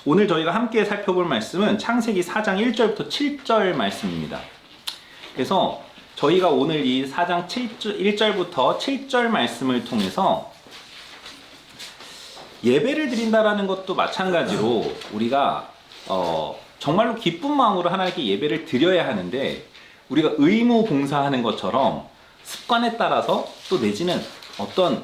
오늘 저희가 함께 살펴볼 말씀은 창세기 4장 1절부터 7절 말씀입니다. 그래서 저희가 오늘 이 4장 1절부터 7절 말씀을 통해서 예배를 드린다라는 것도 마찬가지로 우리가 정말로 기쁜 마음으로 하나님께 예배를 드려야 하는데, 우리가 의무 봉사하는 것처럼 습관에 따라서 또 내지는 어떤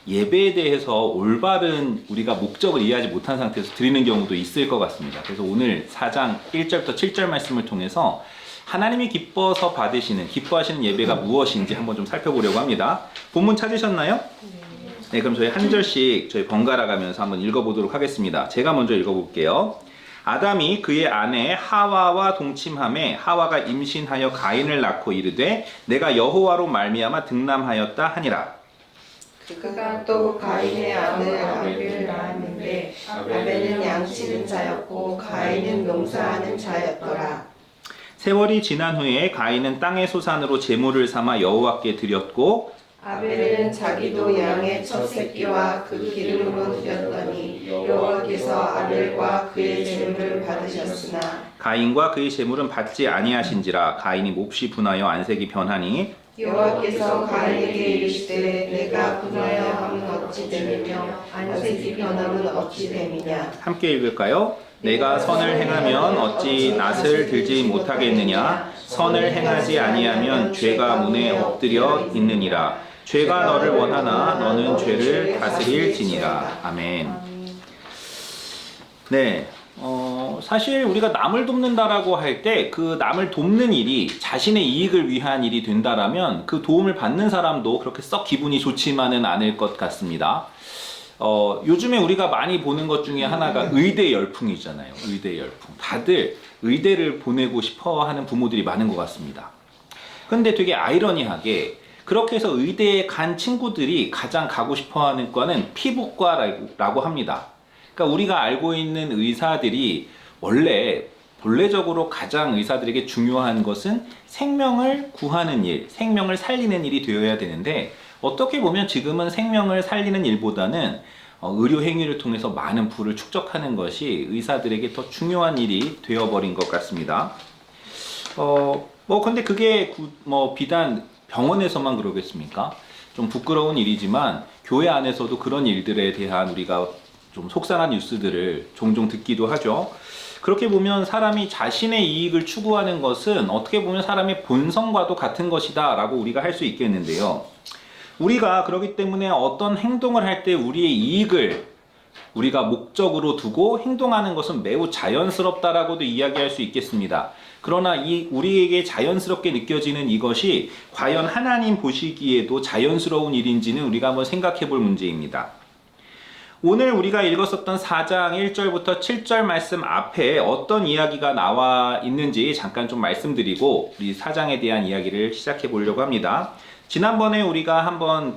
예배에 대해서 올바른 우리가 목적을 이해하지 못한 상태에서 드리는 경우도 있을 것 같습니다. 그래서 오늘 4장 1절부터 7절 말씀을 통해서 하나님이 기뻐하시는 예배가 무엇인지 한번 좀 살펴보려고 합니다. 본문 찾으셨나요? 네, 그럼 저희 한 절씩 저희 번갈아 가면서 한번 읽어보도록 하겠습니다. 제가 먼저 읽어볼게요. 아담이 그의 아내 하와와 동침하매 하와가 임신하여 가인을 낳고 이르되 내가 여호와로 말미암아 득남하였다 하니라. 그가 또 가인의 아들 아벨을 낳았는데 아벨은 양치는 자였고 가인은 농사하는 자였더라. 세월이 지난 후에 가인은 땅의 소산으로 제물을 삼아 여호와께 드렸고 아벨은 자기도 양의 첫 새끼와 그 기름으로 드렸더니 여호와께서 아벨과 그의 제물을 받으셨으나 가인과 그의 제물은 받지 아니하신지라. 가인이 몹시 분하여 안색이 변하니 여호와께서 가인에게 이르시되 내가 분하여 함은 어찌 됨이며 안색이 변함은 어찌 됨이냐. 함께 읽을까요? 내가 선을 행하면 어찌 낫을 들지 못하겠느냐. 선을 행하지 아니하면 죄가 문에 엎드려 있느니라. 죄가 너를 원하나 너는 죄를 다스릴지니라. 아멘. 네, 사실 우리가 남을 돕는다라고 할 때 그 남을 돕는 일이 자신의 이익을 위한 일이 된다라면 그 도움을 받는 사람도 그렇게 썩 기분이 좋지만은 않을 것 같습니다. 요즘에 우리가 많이 보는 것 중에 하나가 의대 열풍이잖아요. 의대 열풍. 다들 의대를 보내고 싶어 하는 부모들이 많은 것 같습니다. 근데 되게 아이러니하게 그렇게 해서 의대에 간 친구들이 가장 가고 싶어 하는 과는 피부과라고 합니다. 그러니까 우리가 알고 있는 의사들이 원래 본래적으로 가장 의사들에게 중요한 것은 생명을 구하는 일, 생명을 살리는 일이 되어야 되는데, 어떻게 보면 지금은 생명을 살리는 일보다는 의료 행위를 통해서 많은 부를 축적하는 것이 의사들에게 더 중요한 일이 되어버린 것 같습니다. 근데 그게 비단 병원에서만 그러겠습니까? 좀 부끄러운 일이지만 교회 안에서도 그런 일들에 대한 우리가 좀 속상한 뉴스들을 종종 듣기도 하죠. 그렇게 보면 사람이 자신의 이익을 추구하는 것은 어떻게 보면 사람의 본성과도 같은 것이다 라고 우리가 할 수 있겠는데요. 우리가 그렇기 때문에 어떤 행동을 할 때 우리의 이익을 우리가 목적으로 두고 행동하는 것은 매우 자연스럽다라고도 이야기할 수 있겠습니다. 그러나 우리에게 자연스럽게 느껴지는 이것이 과연 하나님 보시기에도 자연스러운 일인지는 우리가 한번 생각해 볼 문제입니다. 오늘 우리가 읽었었던 4장 1절부터 7절 말씀 앞에 어떤 이야기가 나와 있는지 잠깐 좀 말씀드리고 우리 4장에 대한 이야기를 시작해 보려고 합니다. 지난번에 우리가 한번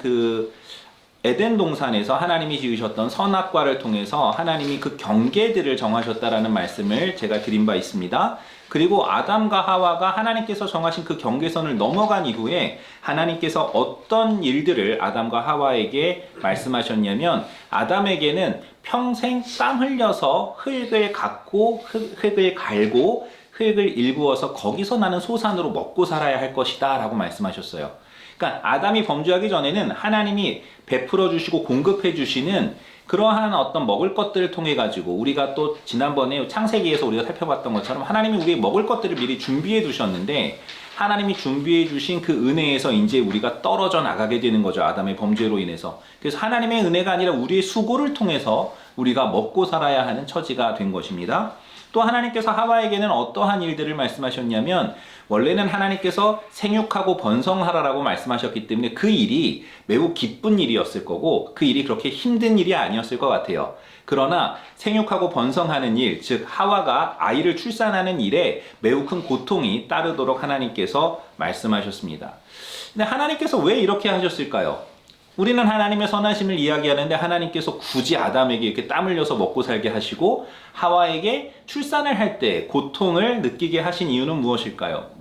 에덴 동산에서 하나님이 지으셨던 선악과를 통해서 하나님이 그 경계들을 정하셨다라는 말씀을 제가 드린 바 있습니다. 그리고 아담과 하와가 하나님께서 정하신 그 경계선을 넘어간 이후에 하나님께서 어떤 일들을 아담과 하와에게 말씀하셨냐면, 아담에게는 평생 땀 흘려서 흙을 갖고 흙을 갈고 흙을 일구어서 거기서 나는 소산으로 먹고 살아야 할 것이다 라고 말씀하셨어요. 그러니까 아담이 범죄하기 전에는 하나님이 베풀어 주시고 공급해 주시는 그러한 어떤 먹을 것들을 통해 가지고, 우리가 또 지난번에 창세기에서 우리가 살펴봤던 것처럼 하나님이 우리의 먹을 것들을 미리 준비해 두셨는데, 하나님이 준비해 주신 그 은혜에서 이제 우리가 떨어져 나가게 되는 거죠. 아담의 범죄로 인해서. 그래서 하나님의 은혜가 아니라 우리의 수고를 통해서 우리가 먹고 살아야 하는 처지가 된 것입니다. 또 하나님께서 하와에게는 어떠한 일들을 말씀하셨냐면, 원래는 하나님께서 생육하고 번성하라라고 말씀하셨기 때문에 그 일이 매우 기쁜 일이었을 거고 그 일이 그렇게 힘든 일이 아니었을 것 같아요. 그러나 생육하고 번성하는 일, 즉 하와가 아이를 출산하는 일에 매우 큰 고통이 따르도록 하나님께서 말씀하셨습니다. 근데 하나님께서 왜 이렇게 하셨을까요? 우리는 하나님의 선하심을 이야기하는데 하나님께서 굳이 아담에게 이렇게 땀 흘려서 먹고 살게 하시고 하와에게 출산을 할 때 고통을 느끼게 하신 이유는 무엇일까요?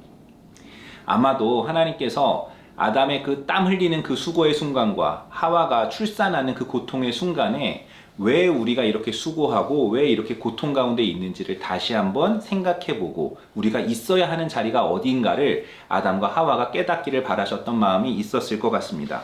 아마도 하나님께서 아담의 그 땀 흘리는 그 수고의 순간과 하와가 출산하는 그 고통의 순간에 왜 우리가 이렇게 수고하고 왜 이렇게 고통 가운데 있는지를 다시 한번 생각해보고 우리가 있어야 하는 자리가 어디인가를 아담과 하와가 깨닫기를 바라셨던 마음이 있었을 것 같습니다.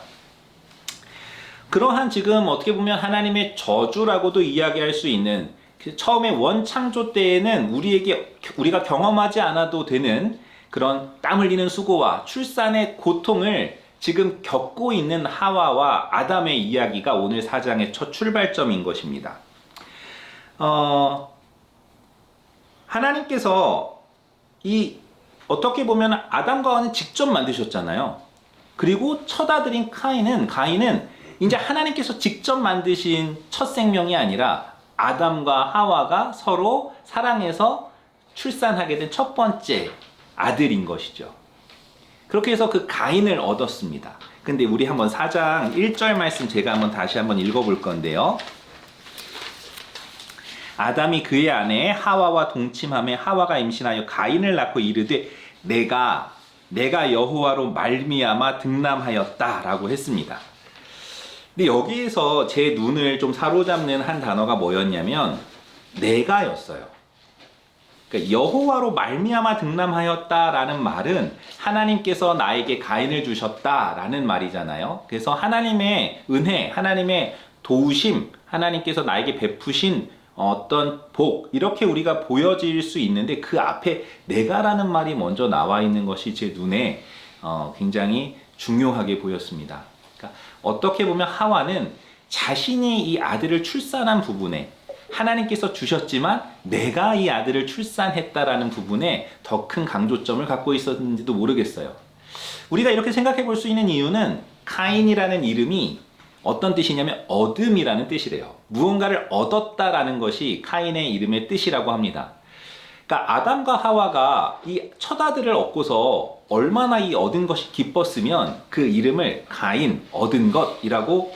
그러한 지금 어떻게 보면 하나님의 저주라고도 이야기할 수 있는 처음에 원창조 때에는 우리가 경험하지 않아도 되는 그런 땀 흘리는 수고와 출산의 고통을 지금 겪고 있는 하와와 아담의 이야기가 오늘 4장의 첫 출발점인 것입니다. 하나님께서 어떻게 보면 아담과 하와는 직접 만드셨잖아요. 그리고 첫 아들인 가인은 이제 하나님께서 직접 만드신 첫 생명이 아니라 아담과 하와가 서로 사랑해서 출산하게 된 첫 번째 아들인 것이죠. 그렇게 해서 그 가인을 얻었습니다. 근데 우리 한번 4장 1절 말씀 제가 한번 다시 한번 읽어볼 건데요. 아담이 그의 아내 하와와 동침하며 하와가 임신하여 가인을 낳고 이르되 내가 여호와로 말미암아 등남하였다라고 했습니다. 근데 여기에서 제 눈을 좀 사로잡는 한 단어가 뭐였냐면 내가였어요. 그러니까 여호와로 말미암아 등남하였다라는 말은 하나님께서 나에게 가인을 주셨다라는 말이잖아요. 그래서 하나님의 은혜, 하나님의 도우심, 하나님께서 나에게 베푸신 어떤 복, 이렇게 우리가 보여질 수 있는데 그 앞에 내가라는 말이 먼저 나와 있는 것이 제 눈에 굉장히 중요하게 보였습니다. 그러니까 어떻게 보면 하와는 자신이 이 아들을 출산한 부분에 하나님께서 주셨지만 내가 이 아들을 출산했다라는 부분에 더 큰 강조점을 갖고 있었는지도 모르겠어요. 우리가 이렇게 생각해 볼 수 있는 이유는 카인이라는 이름이 어떤 뜻이냐면 얻음이라는 뜻이래요. 무언가를 얻었다라는 것이 카인의 이름의 뜻이라고 합니다. 그러니까 아담과 하와가 이 첫 아들을 얻고서 얼마나 이 얻은 것이 기뻤으면 그 이름을 가인, 얻은 것이라고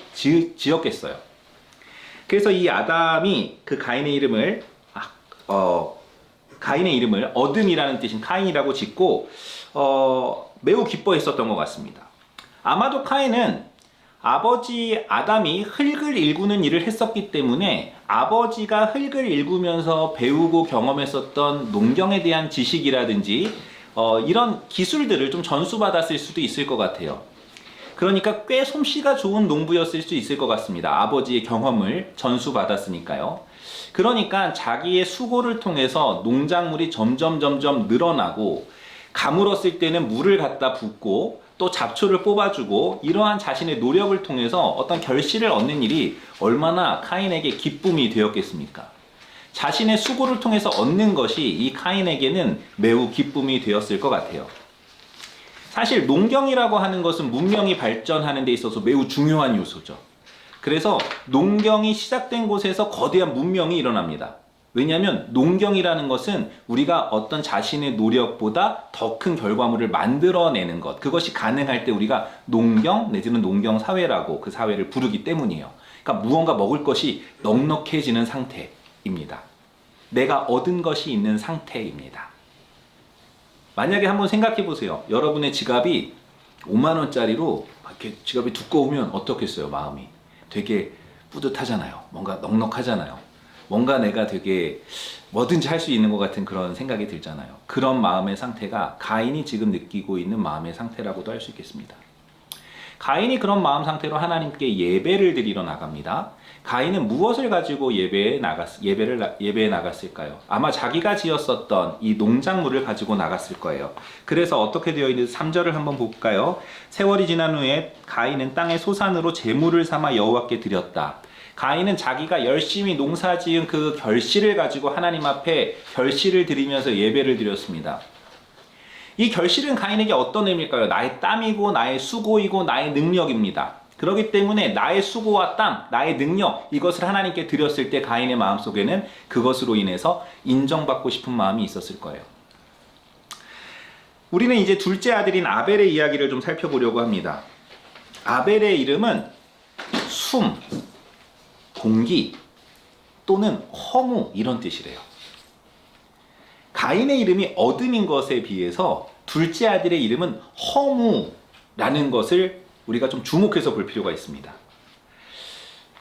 지었겠어요. 그래서 이 아담이 그 가인의 이름을 얻음이라는 뜻인 카인이라고 짓고 매우 기뻐했었던 것 같습니다. 아마도 카인은 아버지 아담이 흙을 일구는 일을 했었기 때문에 아버지가 흙을 일구면서 배우고 경험했었던 농경에 대한 지식이라든지 이런 기술들을 좀 전수받았을 수도 있을 것 같아요. 그러니까 꽤 솜씨가 좋은 농부였을 수 있을 것 같습니다. 아버지의 경험을 전수받았으니까요. 그러니까 자기의 수고를 통해서 농작물이 점점 늘어나고 가물었을 때는 물을 갖다 붓고 또 잡초를 뽑아주고 이러한 자신의 노력을 통해서 어떤 결실을 얻는 일이 얼마나 카인에게 기쁨이 되었겠습니까? 자신의 수고를 통해서 얻는 것이 이 카인에게는 매우 기쁨이 되었을 것 같아요. 사실 농경이라고 하는 것은 문명이 발전하는 데 있어서 매우 중요한 요소죠. 그래서 농경이 시작된 곳에서 거대한 문명이 일어납니다. 왜냐하면 농경이라는 것은 우리가 어떤 자신의 노력보다 더 큰 결과물을 만들어내는 것, 그것이 가능할 때 우리가 농경 내지는 농경사회라고 그 사회를 부르기 때문이에요. 그러니까 무언가 먹을 것이 넉넉해지는 상태입니다. 내가 얻은 것이 있는 상태입니다. 만약에 한번 생각해 보세요. 여러분의 지갑이 5만 원짜리로 이렇게 지갑이 두꺼우면 어떻겠어요? 마음이 되게 뿌듯하잖아요. 뭔가 넉넉하잖아요. 뭔가 내가 되게 뭐든지 할 수 있는 것 같은 그런 생각이 들잖아요. 그런 마음의 상태가 가인이 지금 느끼고 있는 마음의 상태라고도 할 수 있겠습니다. 가인이 그런 마음 상태로 하나님께 예배를 드리러 나갑니다. 가인은 무엇을 가지고 예배에 나갔을까요? 아마 자기가 지었었던 이 농작물을 가지고 나갔을 거예요. 그래서 어떻게 되어 있는지 3절을 한번 볼까요? 세월이 지난 후에 가인은 땅의 소산으로 제물을 삼아 여호와께 드렸다. 가인은 자기가 열심히 농사지은 그 결실을 가지고 하나님 앞에 결실을 드리면서 예배를 드렸습니다. 이 결실은 가인에게 어떤 의미일까요? 나의 땀이고 나의 수고이고 나의 능력입니다. 그렇기 때문에 나의 수고와 땀, 나의 능력, 이것을 하나님께 드렸을 때 가인의 마음속에는 그것으로 인해서 인정받고 싶은 마음이 있었을 거예요. 우리는 이제 둘째 아들인 아벨의 이야기를 좀 살펴보려고 합니다. 아벨의 이름은 숨, 공기 또는 허무 이런 뜻이래요. 가인의 이름이 얻음인 것에 비해서 둘째 아들의 이름은 허무라는 것을 우리가 좀 주목해서 볼 필요가 있습니다.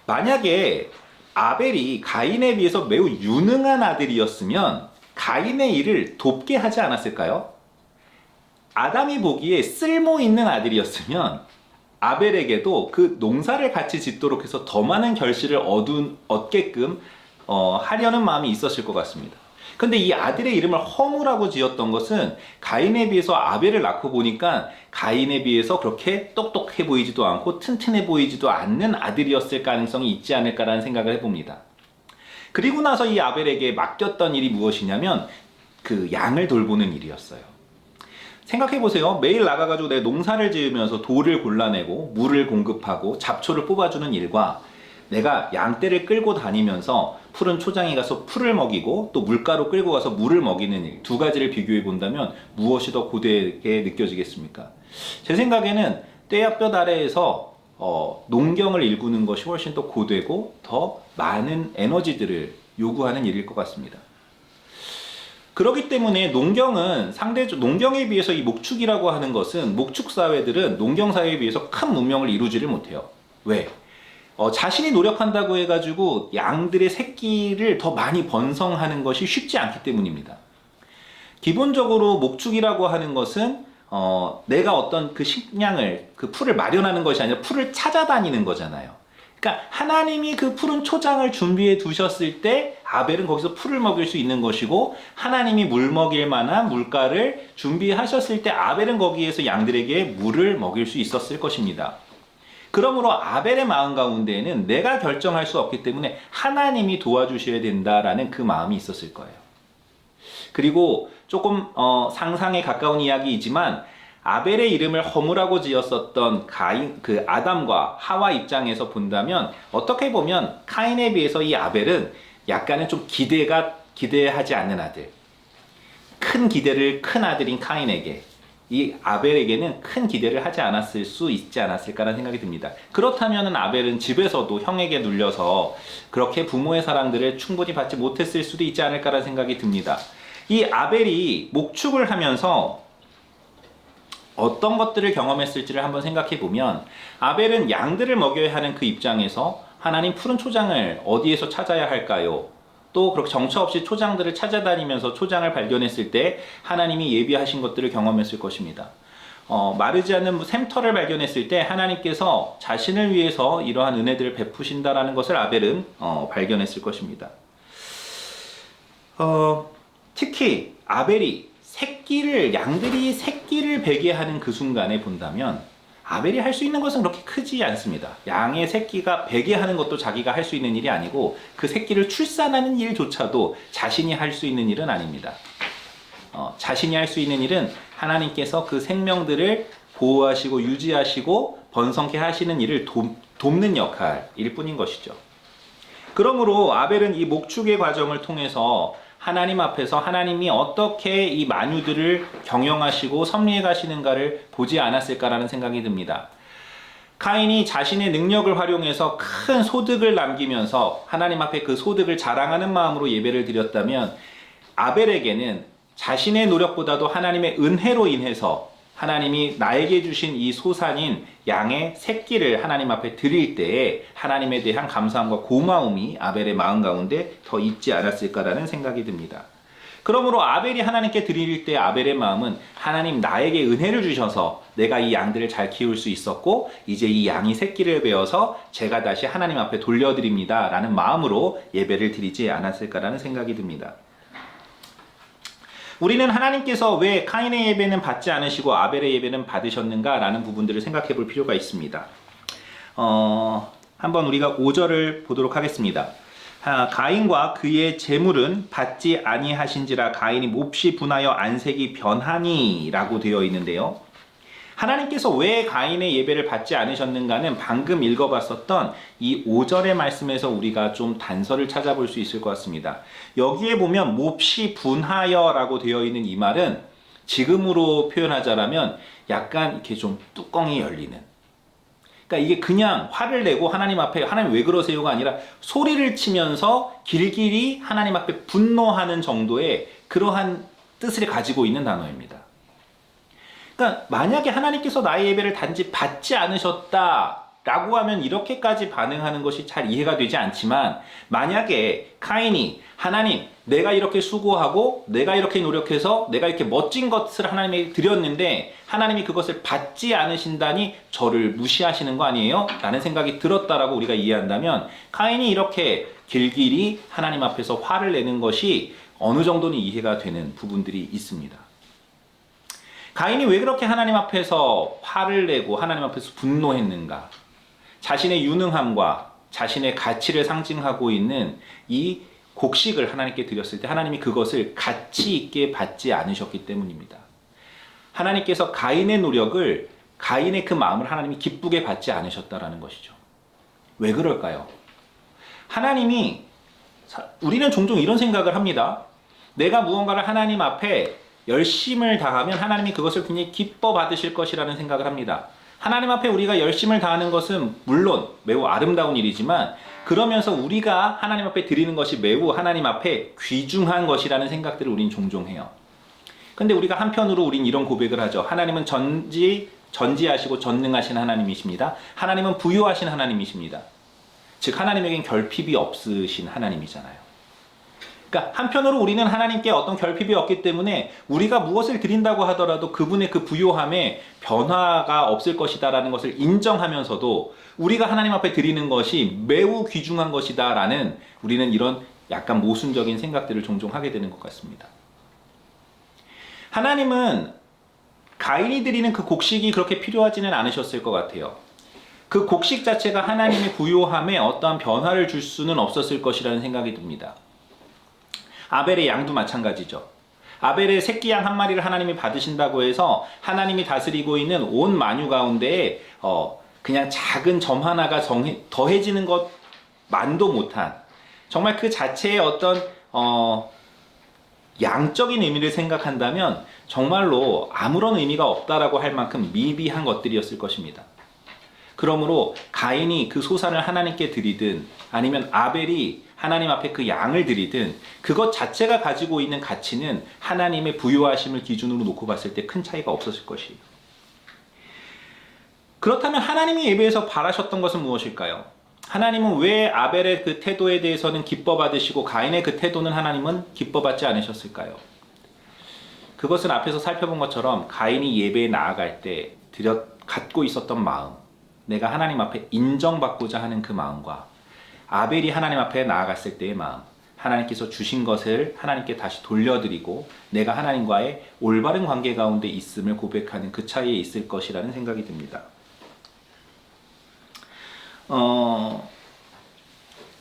만약에 아벨이 가인에 비해서 매우 유능한 아들이었으면 가인의 일을 돕게 하지 않았을까요? 아담이 보기에 쓸모 있는 아들이었으면 아벨에게도 그 농사를 같이 짓도록 해서 더 많은 결실을 얻게끔 하려는 마음이 있었을 것 같습니다. 근데 이 아들의 이름을 허무라고 지었던 것은 가인에 비해서 아벨을 낳고 보니까 가인에 비해서 그렇게 똑똑해 보이지도 않고 튼튼해 보이지도 않는 아들이었을 가능성이 있지 않을까라는 생각을 해봅니다. 그리고 나서 이 아벨에게 맡겼던 일이 무엇이냐면 그 양을 돌보는 일이었어요. 생각해보세요. 매일 나가가지고 내 농사를 지으면서 돌을 골라내고 물을 공급하고 잡초를 뽑아주는 일과 내가 양떼를 끌고 다니면서 푸른 초장에 가서 풀을 먹이고 또 물가로 끌고 가서 물을 먹이는 일, 두 가지를 비교해 본다면 무엇이 더 고되게 느껴지겠습니까? 제 생각에는 떼약볕 아래에서 농경을 일구는 것이 훨씬 더 고되고 더 많은 에너지들을 요구하는 일일 것 같습니다. 그렇기 때문에 농경은 농경에 비해서 이 목축이라고 하는 것은 목축 사회들은 농경 사회에 비해서 큰 문명을 이루지를 못해요. 왜? 자신이 노력한다고 해가지고 양들의 새끼를 더 많이 번성하는 것이 쉽지 않기 때문입니다. 기본적으로 목축이라고 하는 것은 내가 어떤 그 식량을, 그 풀을 마련하는 것이 아니라 풀을 찾아다니는 거잖아요. 그러니까 하나님이 그 푸른 초장을 준비해 두셨을 때 아벨은 거기서 풀을 먹일 수 있는 것이고, 하나님이 물 먹일 만한 물가를 준비하셨을 때 아벨은 거기에서 양들에게 물을 먹일 수 있었을 것입니다. 그러므로 아벨의 마음 가운데에는 내가 결정할 수 없기 때문에 하나님이 도와주셔야 된다라는 그 마음이 있었을 거예요. 그리고 조금 상상에 가까운 이야기이지만 아벨의 이름을 허무라고 지었었던 그 아담과 하와 입장에서 본다면 어떻게 보면 카인에 비해서 이 아벨은 약간은 좀 기대하지 않는 아들, 큰 아들인 카인에게, 이 아벨에게는 큰 기대를 하지 않았을 수 있지 않았을까라는 생각이 듭니다. 그렇다면 아벨은 집에서도 형에게 눌려서 그렇게 부모의 사랑들을 충분히 받지 못했을 수도 있지 않을까라는 생각이 듭니다. 이 아벨이 목축을 하면서 어떤 것들을 경험했을지를 한번 생각해 보면, 아벨은 양들을 먹여야 하는 그 입장에서 하나님 푸른 초장을 어디에서 찾아야 할까요? 또 그렇게 정처 없이 초장들을 찾아다니면서 초장을 발견했을 때 하나님이 예비하신 것들을 경험했을 것입니다. 마르지 않는 샘터를 발견했을 때 하나님께서 자신을 위해서 이러한 은혜들을 베푸신다라는 것을 아벨은 발견했을 것입니다. 특히 아벨이 양들이 새끼를 베게 하는 그 순간에 본다면 아벨이 할 수 있는 것은 그렇게 크지 않습니다. 양의 새끼가 베게 하는 것도 자기가 할 수 있는 일이 아니고, 그 새끼를 출산하는 일조차도 자신이 할 수 있는 일은 아닙니다. 자신이 할 수 있는 일은 하나님께서 그 생명들을 보호하시고 유지하시고 번성케 하시는 일을 돕는 역할일 뿐인 것이죠. 그러므로 아벨은 이 목축의 과정을 통해서 하나님 앞에서 하나님이 어떻게 이 만유들을 경영하시고 섭리해 가시는가를 보지 않았을까라는 생각이 듭니다. 카인이 자신의 능력을 활용해서 큰 소득을 남기면서 하나님 앞에 그 소득을 자랑하는 마음으로 예배를 드렸다면, 아벨에게는 자신의 노력보다도 하나님의 은혜로 인해서 하나님이 나에게 주신 이 소산인 양의 새끼를 하나님 앞에 드릴 때에 하나님에 대한 감사함과 고마움이 아벨의 마음 가운데 더 있지 않았을까라는 생각이 듭니다. 그러므로 아벨이 하나님께 드릴 때 아벨의 마음은, 하나님 나에게 은혜를 주셔서 내가 이 양들을 잘 키울 수 있었고 이제 이 양이 새끼를 베어서 제가 다시 하나님 앞에 돌려드립니다 라는 마음으로 예배를 드리지 않았을까라는 생각이 듭니다. 우리는 하나님께서 왜 카인의 예배는 받지 않으시고 아벨의 예배는 받으셨는가 라는 부분들을 생각해 볼 필요가 있습니다. 한번 우리가 5절을 보도록 하겠습니다. 가인과 그의 재물은 받지 아니하신지라 가인이 몹시 분하여 안색이 변하니 라고 되어 있는데요. 하나님께서 왜 가인의 예배를 받지 않으셨는가는 방금 읽어봤었던 이 5절의 말씀에서 우리가 좀 단서를 찾아볼 수 있을 것 같습니다. 여기에 보면 몹시 분하여 라고 되어 있는 이 말은 지금으로 표현하자면 약간 이렇게 좀 뚜껑이 열리는, 그러니까 이게 그냥 화를 내고 하나님 앞에 하나님 왜 그러세요가 아니라 소리를 치면서 길길이 하나님 앞에 분노하는 정도의 그러한 뜻을 가지고 있는 단어입니다. 그러니까 만약에 하나님께서 나의 예배를 단지 받지 않으셨다 라고 하면 이렇게까지 반응하는 것이 잘 이해가 되지 않지만, 만약에 카인이 하나님, 내가 이렇게 수고하고 내가 이렇게 노력해서 내가 이렇게 멋진 것을 하나님에게 드렸는데 하나님이 그것을 받지 않으신다니 저를 무시하시는 거 아니에요? 라는 생각이 들었다라고 우리가 이해한다면, 카인이 이렇게 길길이 하나님 앞에서 화를 내는 것이 어느 정도는 이해가 되는 부분들이 있습니다. 가인이 왜 그렇게 하나님 앞에서 화를 내고 하나님 앞에서 분노했는가? 자신의 유능함과 자신의 가치를 상징하고 있는 이 곡식을 하나님께 드렸을 때 하나님이 그것을 가치 있게 받지 않으셨기 때문입니다. 하나님께서 가인의 노력을, 가인의 그 마음을 하나님이 기쁘게 받지 않으셨다라는 것이죠. 왜 그럴까요? 하나님이, 우리는 종종 이런 생각을 합니다. 내가 무언가를 하나님 앞에 열심을 다하면 하나님이 그것을 굉장히 기뻐 받으실 것이라는 생각을 합니다. 하나님 앞에 우리가 열심을 다하는 것은 물론 매우 아름다운 일이지만, 그러면서 우리가 하나님 앞에 드리는 것이 매우 하나님 앞에 귀중한 것이라는 생각들을 우린 종종 해요. 근데 우리가 한편으로 우린 이런 고백을 하죠. 하나님은 전지하시고 전능하신 하나님이십니다. 하나님은 부유하신 하나님이십니다. 즉 하나님에겐 결핍이 없으신 하나님이잖아요. 그러니까 한편으로 우리는 하나님께 어떤 결핍이 없기 때문에 우리가 무엇을 드린다고 하더라도 그분의 그 부요함에 변화가 없을 것이다라는 것을 인정하면서도 우리가 하나님 앞에 드리는 것이 매우 귀중한 것이다라는, 우리는 이런 약간 모순적인 생각들을 종종 하게 되는 것 같습니다. 하나님은 가인이 드리는 그 곡식이 그렇게 필요하지는 않으셨을 것 같아요. 그 곡식 자체가 하나님의 부요함에 어떠한 변화를 줄 수는 없었을 것이라는 생각이 듭니다. 아벨의 양도 마찬가지죠. 아벨의 새끼 양 한 마리를 하나님이 받으신다고 해서 하나님이 다스리고 있는 온 만유 가운데에 그냥 작은 점 하나가 더해지는 것만도 못한, 정말 그 자체의 어떤 양적인 의미를 생각한다면 정말로 아무런 의미가 없다라고 할 만큼 미비한 것들이었을 것입니다. 그러므로 가인이 그 소산을 하나님께 드리든 아니면 아벨이 하나님 앞에 그 양을 드리든 그것 자체가 가지고 있는 가치는 하나님의 부요하심을 기준으로 놓고 봤을 때 큰 차이가 없었을 것이에요. 그렇다면 하나님이 예배에서 바라셨던 것은 무엇일까요? 하나님은 왜 아벨의 그 태도에 대해서는 기뻐 받으시고 가인의 그 태도는 하나님은 기뻐 받지 않으셨을까요? 그것은 앞에서 살펴본 것처럼 가인이 예배에 나아갈 때 갖고 있었던 마음, 내가 하나님 앞에 인정받고자 하는 그 마음과 아벨이 하나님 앞에 나아갔을 때의 마음, 하나님께서 주신 것을 하나님께 다시 돌려드리고 내가 하나님과의 올바른 관계 가운데 있음을 고백하는 그 차이에 있을 것이라는 생각이 듭니다.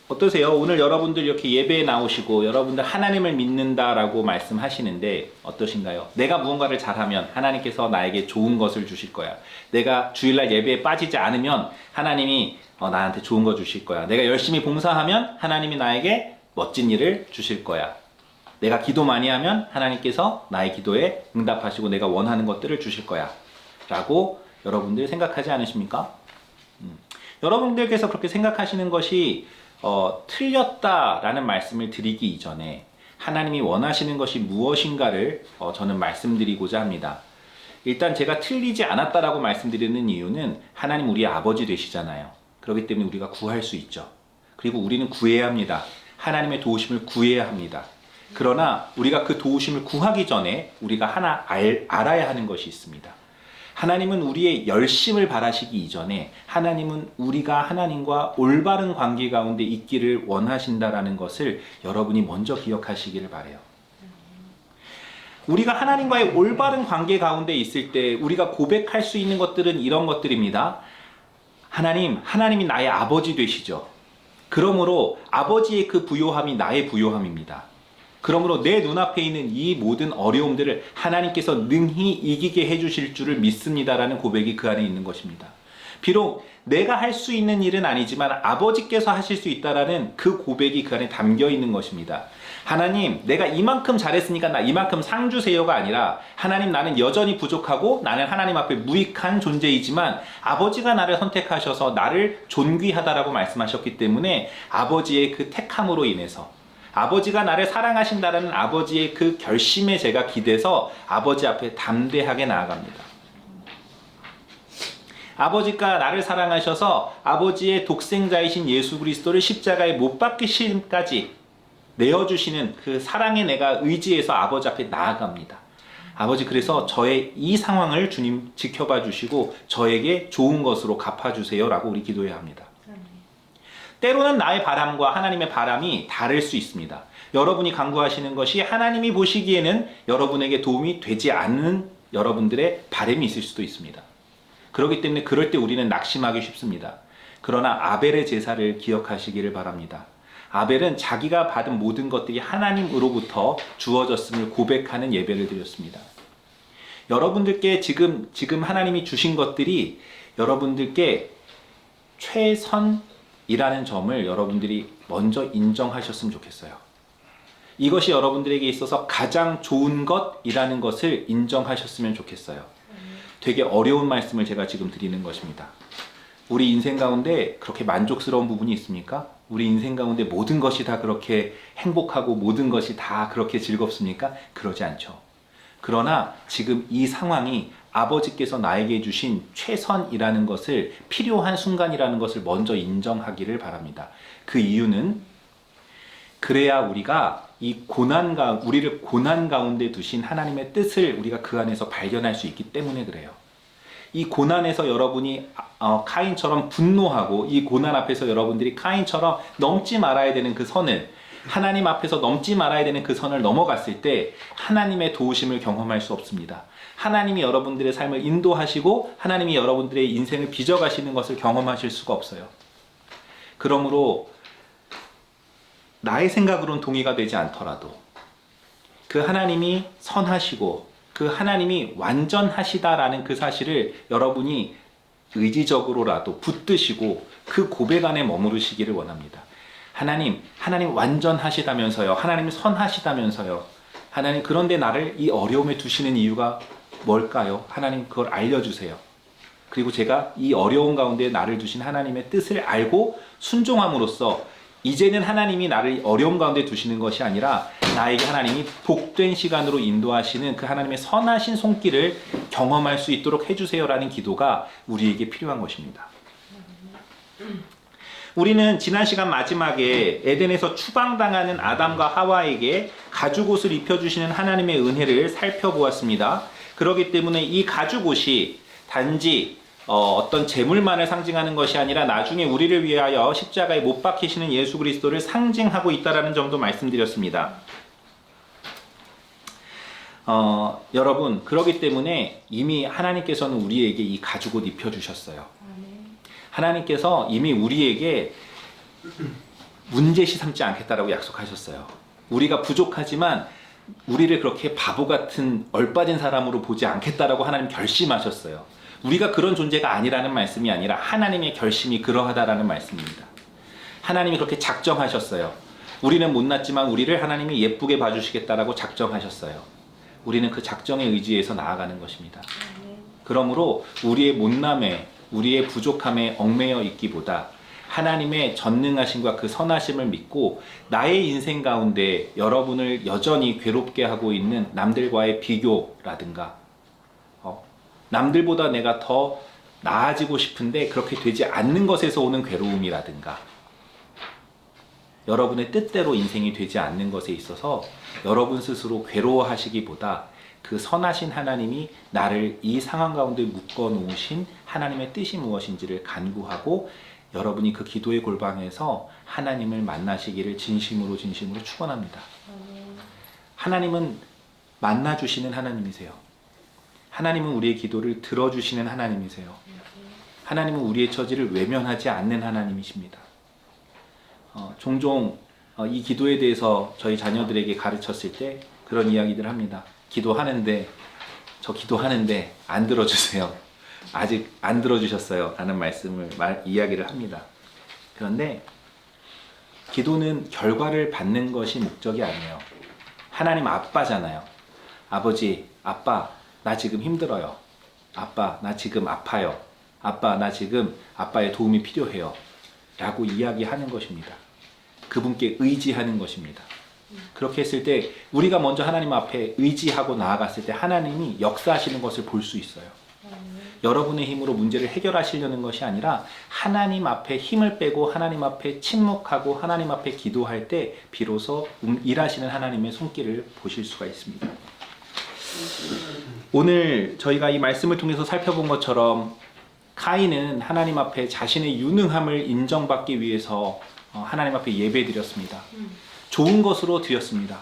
어떠세요? 오늘 여러분들 이렇게 예배에 나오시고 여러분들 하나님을 믿는다라고 말씀하시는데 어떠신가요? 내가 무언가를 잘하면 하나님께서 나에게 좋은 것을 주실 거야. 내가 주일날 예배에 빠지지 않으면 하나님이 나한테 좋은 거 주실 거야. 내가 열심히 봉사하면 하나님이 나에게 멋진 일을 주실 거야. 내가 기도 많이 하면 하나님께서 나의 기도에 응답하시고 내가 원하는 것들을 주실 거야. 라고 여러분들 생각하지 않으십니까? 여러분들께서 그렇게 생각하시는 것이 틀렸다라는 말씀을 드리기 이전에 하나님이 원하시는 것이 무엇인가를 저는 말씀드리고자 합니다. 일단 제가 틀리지 않았다라고 말씀드리는 이유는 하나님 우리의 아버지 되시잖아요. 그렇기 때문에 우리가 구할 수 있죠. 그리고 우리는 구해야 합니다. 하나님의 도우심을 구해야 합니다. 그러나 우리가 그 도우심을 구하기 전에 우리가 하나 알아야 하는 것이 있습니다. 하나님은 우리의 열심을 바라시기 이전에 하나님은 우리가 하나님과 올바른 관계 가운데 있기를 원하신다라는 것을 여러분이 먼저 기억하시기를 바라요. 우리가 하나님과의 올바른 관계 가운데 있을 때 우리가 고백할 수 있는 것들은 이런 것들입니다. 하나님이 나의 아버지 되시죠. 그러므로 아버지의 그 부요함이 나의 부요함입니다. 그러므로 내 눈앞에 있는 이 모든 어려움들을 하나님께서 능히 이기게 해주실 줄을 믿습니다라는 고백이 그 안에 있는 것입니다. 비록 내가 할 수 있는 일은 아니지만 아버지께서 하실 수 있다라는 그 고백이 그 안에 담겨 있는 것입니다. 하나님, 내가 이만큼 잘했으니까 나 이만큼 상 주세요가 아니라 하나님, 나는 여전히 부족하고 나는 하나님 앞에 무익한 존재이지만 아버지가 나를 선택하셔서 나를 존귀하다라고 말씀하셨기 때문에 아버지의 그 택함으로 인해서 아버지가 나를 사랑하신다라는 아버지의 그 결심에 제가 기대서 아버지 앞에 담대하게 나아갑니다. 아버지가 나를 사랑하셔서 아버지의 독생자이신 예수 그리스도를 십자가에 못 박히심까지 내어주시는 그 사랑에 내가 의지해서 아버지 앞에 나아갑니다. 아버지, 그래서 저의 이 상황을 주님 지켜봐 주시고 저에게 좋은 것으로 갚아주세요 라고 우리 기도해야 합니다. 때로는 나의 바람과 하나님의 바람이 다를 수 있습니다. 여러분이 간구하시는 것이 하나님이 보시기에는 여러분에게 도움이 되지 않는 여러분들의 바람이 있을 수도 있습니다. 그렇기 때문에 그럴 때 우리는 낙심하기 쉽습니다. 그러나 아벨의 제사를 기억하시기를 바랍니다. 아벨은 자기가 받은 모든 것들이 하나님으로부터 주어졌음을 고백하는 예배를 드렸습니다. 여러분들께 지금 하나님이 주신 것들이 여러분들께 최선이라는 점을 여러분들이 먼저 인정하셨으면 좋겠어요. 이것이 여러분들에게 있어서 가장 좋은 것이라는 것을 인정하셨으면 좋겠어요. 되게 어려운 말씀을 제가 지금 드리는 것입니다. 우리 인생 가운데 그렇게 만족스러운 부분이 있습니까? 우리 인생 가운데 모든 것이 다 그렇게 행복하고 모든 것이 다 그렇게 즐겁습니까? 그러지 않죠. 그러나 지금 이 상황이 아버지께서 나에게 주신 최선이라는 것을, 필요한 순간이라는 것을 먼저 인정하기를 바랍니다. 그 이유는 그래야 우리가 우리를 고난 가운데 두신 하나님의 뜻을 우리가 그 안에서 발견할 수 있기 때문에 그래요. 이 고난에서 여러분이 카인처럼 분노하고 이 고난 앞에서 여러분들이 카인처럼 넘지 말아야 되는 그 선을, 하나님 앞에서 넘지 말아야 되는 그 선을 넘어갔을 때 하나님의 도우심을 경험할 수 없습니다. 하나님이 여러분들의 삶을 인도하시고 하나님이 여러분들의 인생을 빚어가시는 것을 경험하실 수가 없어요. 그러므로 나의 생각으로는 동의가 되지 않더라도 그 하나님이 선하시고 그 하나님이 완전하시다라는 그 사실을 여러분이 의지적으로라도 붙드시고 그 고백 안에 머무르시기를 원합니다. 하나님 완전하시다면서요. 하나님 선하시다면서요. 하나님, 그런데 나를 이 어려움에 두시는 이유가 뭘까요? 하나님, 그걸 알려주세요. 그리고 제가 이 어려움 가운데 나를 두신 하나님의 뜻을 알고 순종함으로써 이제는 하나님이 나를 어려움 가운데 두시는 것이 아니라 나에게 하나님이 복된 시간으로 인도하시는 그 하나님의 선하신 손길을 경험할 수 있도록 해주세요라는 기도가 우리에게 필요한 것입니다. 우리는 지난 시간 마지막에 에덴에서 추방당하는 아담과 하와에게 가죽옷을 입혀주시는 하나님의 은혜를 살펴보았습니다. 그렇기 때문에 이 가죽옷이 단지 어떤 재물만을 상징하는 것이 아니라 나중에 우리를 위하여 십자가에 못 박히시는 예수 그리스도를 상징하고 있다는 점도 말씀드렸습니다. 여러분, 그렇기 때문에 이미 하나님께서는 우리에게 이 가죽옷 입혀주셨어요. 하나님께서 이미 우리에게 문제시 삼지 않겠다라고 약속하셨어요. 우리가 부족하지만 우리를 그렇게 바보 같은 얼빠진 사람으로 보지 않겠다라고 하나님 결심하셨어요. 우리가 그런 존재가 아니라는 말씀이 아니라 하나님의 결심이 그러하다라는 말씀입니다. 하나님이 그렇게 작정하셨어요. 우리는 못났지만 우리를 하나님이 예쁘게 봐주시겠다라고 작정하셨어요. 우리는 그 작정에 의지해서 나아가는 것입니다. 그러므로 우리의 못남에, 우리의 부족함에 얽매여 있기보다 하나님의 전능하심과 그 선하심을 믿고 나의 인생 가운데 여러분을 여전히 괴롭게 하고 있는 남들과의 비교라든가 남들보다 내가 더 나아지고 싶은데 그렇게 되지 않는 것에서 오는 괴로움이라든가 여러분의 뜻대로 인생이 되지 않는 것에 있어서 여러분 스스로 괴로워하시기보다 그 선하신 하나님이 나를 이 상황 가운데 묶어 놓으신 하나님의 뜻이 무엇인지를 간구하고 여러분이 그 기도의 골방에서 하나님을 만나시기를 진심으로 축원합니다. 하나님은 만나주시는 하나님이세요. 하나님은 우리의 기도를 들어주시는 하나님이세요. 하나님은 우리의 처지를 외면하지 않는 하나님이십니다. 종종 이 기도에 대해서 저희 자녀들에게 가르쳤을 때 그런 이야기들 합니다. 기도하는데 안 들어주세요. 아직 안 들어주셨어요. 라는 이야기를 합니다. 그런데 기도는 결과를 받는 것이 목적이 아니에요. 하나님 아빠잖아요. 아버지, 아빠, 나 지금 힘들어요. 아빠, 나 지금 아파요. 아빠, 나 지금 아빠의 도움이 필요해요. 라고 이야기하는 것입니다. 그분께 의지하는 것입니다. 그렇게 했을 때 우리가 먼저 하나님 앞에 의지하고 나아갔을 때 하나님이 역사하시는 것을 볼 수 있어요. 여러분의 힘으로 문제를 해결하시려는 것이 아니라 하나님 앞에 힘을 빼고 하나님 앞에 침묵하고 하나님 앞에 기도할 때 비로소 일하시는 하나님의 손길을 보실 수가 있습니다. 오늘 저희가 이 말씀을 통해서 살펴본 것처럼 가인은 하나님 앞에 자신의 유능함을 인정받기 위해서 하나님 앞에 예배드렸습니다. 좋은 것으로 드렸습니다.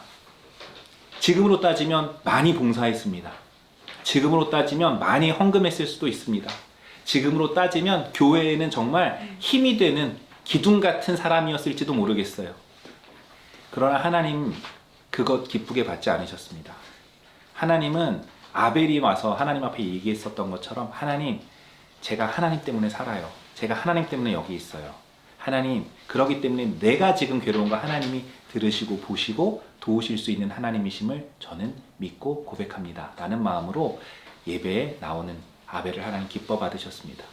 지금으로 따지면 많이 봉사했습니다. 지금으로 따지면 많이 헌금했을 수도 있습니다. 지금으로 따지면 교회에는 정말 힘이 되는 기둥 같은 사람이었을지도 모르겠어요. 그러나 하나님 그것 기쁘게 받지 않으셨습니다. 하나님은 아벨이 와서 하나님 앞에 얘기했었던 것처럼 하나님, 제가 하나님 때문에 살아요. 제가 하나님 때문에 여기 있어요. 하나님, 그러기 때문에 내가 지금 괴로운 거 하나님이 들으시고 보시고 도우실 수 있는 하나님이심을 저는 믿고 고백합니다. 라는 마음으로 예배에 나오는 아벨을 하나님 기뻐 받으셨습니다.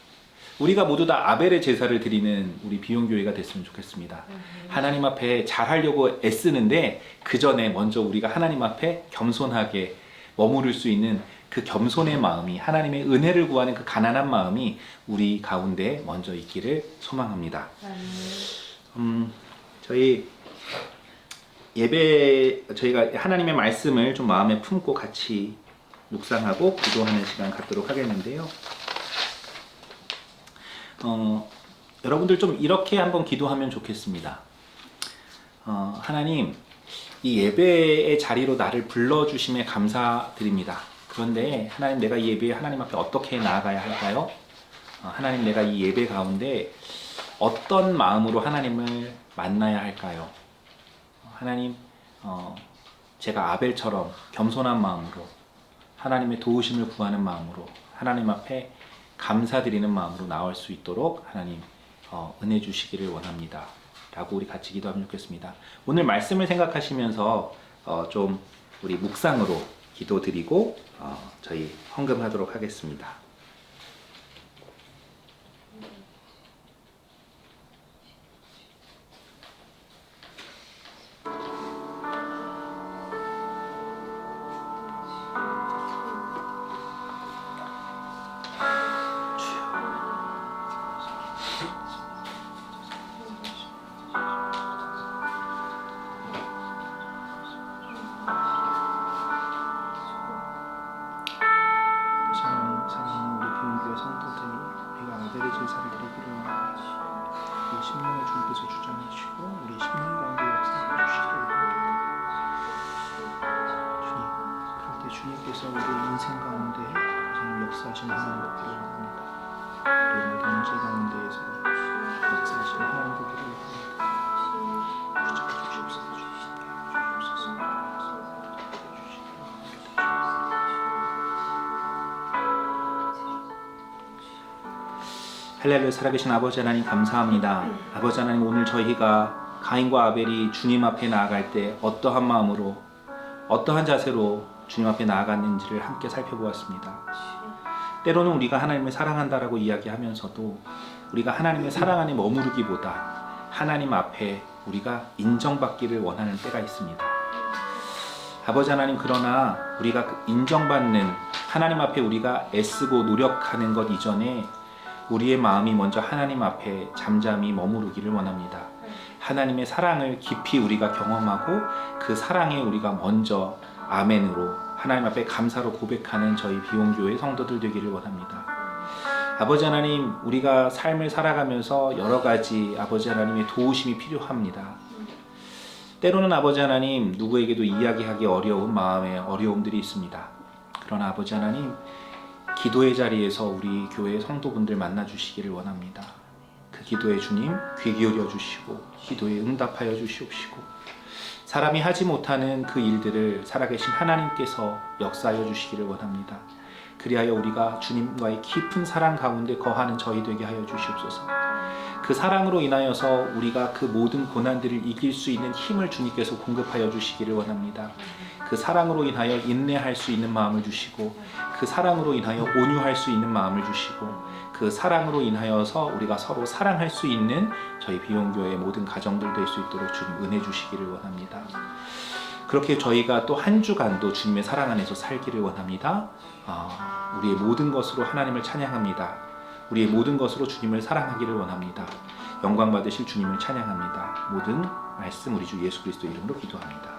우리가 모두 다 아벨의 제사를 드리는 우리 비용교회가 됐으면 좋겠습니다. 하나님 앞에 잘하려고 애쓰는데 그 전에 먼저 우리가 하나님 앞에 겸손하게 머무를 수 있는 그 겸손의 마음이, 하나님의 은혜를 구하는 그 가난한 마음이 우리 가운데 먼저 있기를 소망합니다. 저희 예배, 저희가 하나님의 말씀을 좀 마음에 품고 같이 묵상하고 기도하는 시간 갖도록 하겠는데요. 여러분들 좀 이렇게 한번 기도하면 좋겠습니다. 하나님, 이 예배의 자리로 나를 불러주심에 감사드립니다. 그런데 하나님, 내가 이 예배에 하나님 앞에 어떻게 나아가야 할까요? 하나님, 내가 이 예배 가운데 어떤 마음으로 하나님을 만나야 할까요? 하나님, 제가 아벨처럼 겸손한 마음으로 하나님의 도우심을 구하는 마음으로 하나님 앞에 감사드리는 마음으로 나올 수 있도록 하나님 은혜 주시기를 원합니다. 라고 우리 같이 기도하면 좋겠습니다. 오늘 말씀을 생각하시면서 좀 우리 묵상으로 기도드리고 저희 헌금하도록 하겠습니다. 사랑하는 우리 비운교회 성도들이 우리가 아벨의 제사를 드리기로 우리 심령을 주님께서 주장하시고 우리 심령 가운데 역사해 주시기를 원합니다. 주님, 그럴 때 주님께서 우리 인생 가운데 우선 역사하시는 하나님 되기를 원합니다. 우리 모든 문제 가운데에서 역사하시는 하나님 되기를 원합니다. 주장해 주시옵소서. 할렐루야. 살아계신 아버지 하나님 감사합니다. 아버지 하나님, 오늘 저희가 가인과 아벨이 주님 앞에 나아갈 때 어떠한 마음으로 어떠한 자세로 주님 앞에 나아갔는지를 함께 살펴보았습니다. 때로는 우리가 하나님을 사랑한다라고 이야기하면서도 우리가 하나님의 사랑 안에 머무르기보다 하나님 앞에 우리가 인정받기를 원하는 때가 있습니다. 아버지 하나님, 그러나 우리가 그 인정받는 하나님 앞에 우리가 애쓰고 노력하는 것 이전에 우리의 마음이 먼저 하나님 앞에 잠잠히 머무르기를 원합니다. 하나님의 사랑을 깊이 우리가 경험하고 그 사랑에 우리가 먼저 아멘으로 하나님 앞에 감사로 고백하는 저희 비용교회 성도들 되기를 원합니다. 아버지 하나님, 우리가 삶을 살아가면서 여러 가지 아버지 하나님의 도우심이 필요합니다. 때로는 아버지 하나님, 누구에게도 이야기하기 어려운 마음의 어려움들이 있습니다. 그러나 아버지 하나님, 기도의 자리에서 우리 교회 성도분들 만나주시기를 원합니다. 그 기도에 주님 귀 기울여 주시고 기도에 응답하여 주시옵시고 사람이 하지 못하는 그 일들을 살아계신 하나님께서 역사하여 주시기를 원합니다. 그리하여 우리가 주님과의 깊은 사랑 가운데 거하는 저희 되게 하여 주시옵소서. 그 사랑으로 인하여서 우리가 그 모든 고난들을 이길 수 있는 힘을 주님께서 공급하여 주시기를 원합니다. 그 사랑으로 인하여 인내할 수 있는 마음을 주시고 그 사랑으로 인하여 온유할 수 있는 마음을 주시고 그 사랑으로 인하여서 우리가 서로 사랑할 수 있는 저희 비용교회의 모든 가정들 될 수 있도록 주님 은혜 주시기를 원합니다. 그렇게 저희가 또 한 주간도 주님의 사랑 안에서 살기를 원합니다. 우리의 모든 것으로 하나님을 찬양합니다. 우리의 모든 것으로 주님을 사랑하기를 원합니다. 영광 받으실 주님을 찬양합니다. 모든 말씀 우리 주 예수 그리스도 이름으로 기도합니다.